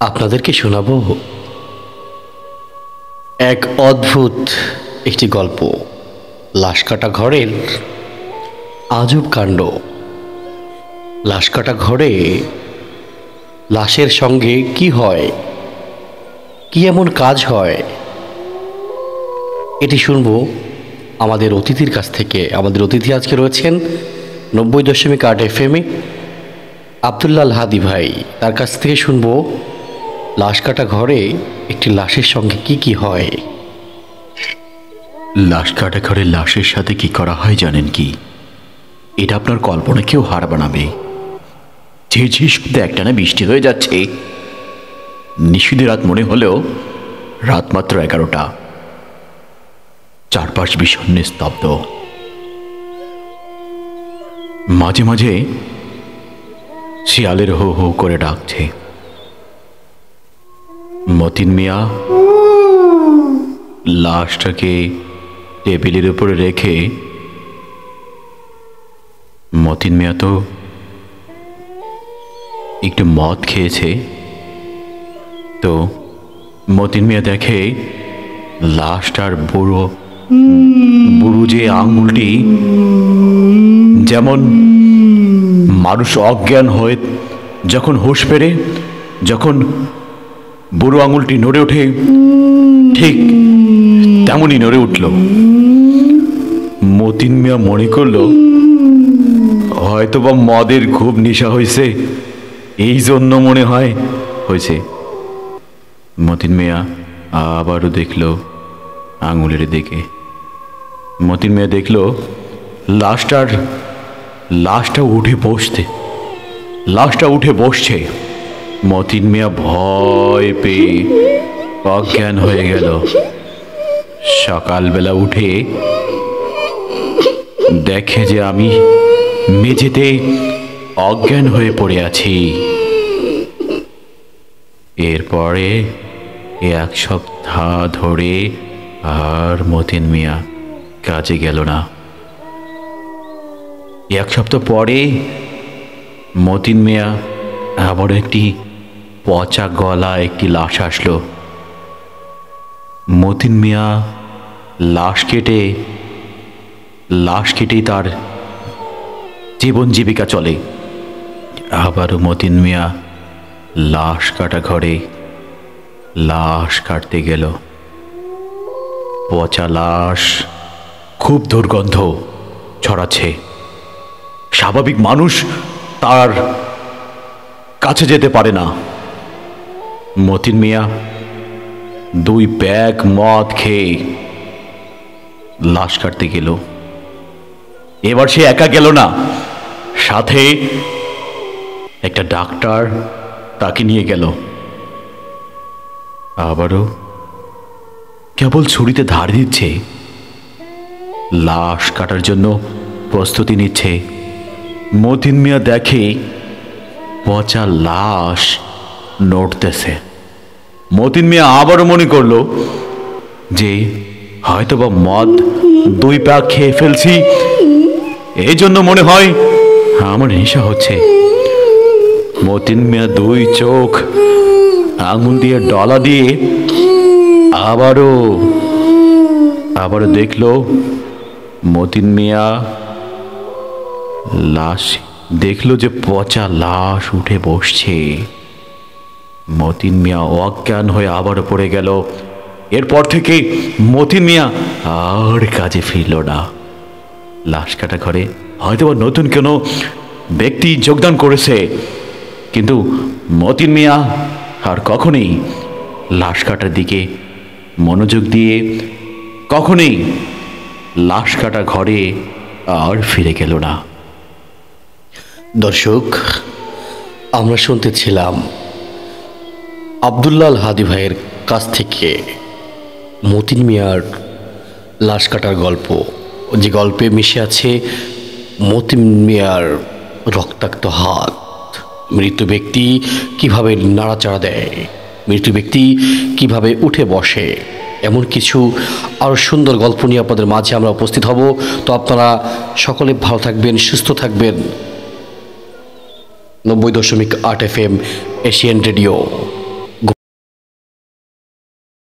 আপনাদেরকে শোনাবো এক অদ্ভুত একটি গল্প, লাশ কাটা ঘরের আজব কাণ্ড। লাশ কাটা ঘরে লাশের সঙ্গে কি হয়, কি এমন কাজ হয়, এটি শুনবো আমাদের অতিথির কাছ থেকে। আমাদের অতিথি আজকে রয়েছেন 90.8 FM আব্দুল্লাহ আল হাদি ভাই। তার কাছ থেকে শুনবো লাশ কাটা ঘরে একটি লাশের সঙ্গে কি কি হয়। লাশ কাটা ঘরে লাশের সাথে কি করা হয় জানেন কি? এটা আপনার কল্পনাকেও হার বানাবে। ঝিরঝির শব্দে একটানা বৃষ্টি হয়ে যাচ্ছে। নিশীথের রাত মনে হলেও রাত মাত্র 11টা। চারপাশ বিষণ্ণ স্তব্ধ। মাঝে মাঝে শিয়ালের হো হো করে ডাকছে। মতিন মিয়া লাশটাকে টেবিলের উপরে রেখে, মতিন মিয়া তো একটু মদ খেয়েছে, তো মতিন মিয়া দেখে লাশটার বুড়ো যে আঙুলটি, যেমন মানুষ অজ্ঞান হয়ে যখন হুঁশ ফেরে, যখন বুড়ো আঙুলটি নড়ে ওঠে, ঠিক তেমনই নড়ে উঠল। মতিন মিয়া মনে করল হয়তোবা মদের খুব নেশা হয়েছে, এই জন্য মনে হয় হয়েছে। মতিন মিয়া আবারও দেখল আঙুলের দিকে। মতিন মিয়া দেখল লাশটা উঠে বসছে। মতিন মিয়া ভয় পেয়ে অজ্ঞান হয়ে গেল। সকালবেলা উঠে দেখে যে আমি মেঝেতে অজ্ঞান হয়ে পড়ে আছি। এরপরে 1 সপ্তাহ ধরে আর মতিন মিয়া কাজে গেল না। 1 সপ্তাহ পরে মতিন মিয়া আবার একটি পচা গলা একটি লাশ আসলো। মতিন মিয়া লাশ কেটেই তার জীবন জীবিকা চলে। আবারও মতিন মিয়া লাশ কাটা ঘরে লাশ কাটতে গেল। পচা লাশ খুব দুর্গন্ধ ছড়াচ্ছে। স্বাভাবিক মানুষ তার কাছে যেতে পারে না। মতিন মিয়া 2 ব্যাগ মদ খেয়ে লাশ কাটতে গেল। এবার সে একা গেল না, সাথে একটা ডাক্তার তাকে নিয়ে গেল। আবারও কেবল ছুরিতে ধার দিচ্ছে, লাশ কাটার জন্য প্রস্তুতি নিচ্ছে। মতিন মিয়া দেখে পচা লাশ নড়তেছে। মতিন মিয়া আবারও মনে করলো যে হয়তোবা মদ 2 প্যাক খেয়ে ফেলছি, এই জন্য মনে হয় আমার নেশা হচ্ছে। মতিন মিয়া 2 চোখ আঙুল দিয়ে ডলা দিয়ে আবারও দেখলো মতিন মিয়া লাশ, দেখলো যে পচা লাশ উঠে বসছে। মতিন মিয়া অজ্ঞান হয়ে আবারও পড়ে গেল। এরপর থেকে মতিন মিয়া আর কাজে ফিরল না। লাশ কাটা ঘরে হয়তোবা নতুন কোনো ব্যক্তি যোগদান করেছে, কিন্তু মতিন মিয়া আর কখনোই লাশ কাটার দিকে মনোযোগ দিয়ে কখনোই লাশ কাটা ঘরে আর ফিরে গেল না। দর্শক, আমরা শুনতেছিলাম আব্দুল্লাহ আল হাদি ভাইয়ের কাছ থেকে মতিন মিয়ার লাশ কাটার গল্প, যে গল্পে মিশে আছে মতিন মিয়ার রক্তাক্ত হাত, মৃত ব্যক্তি কিভাবে নাড়াচাড়া দেয়, মৃত ব্যক্তি কিভাবে উঠে বসে, এমন কিছু আরও সুন্দর গল্প নিয়ে আপনাদের মাঝে আমরা উপস্থিত হব। তো আপনারা সকলে ভালো থাকবেন, সুস্থ থাকবেন। 90.8 FM এশিয়ান রেডিও।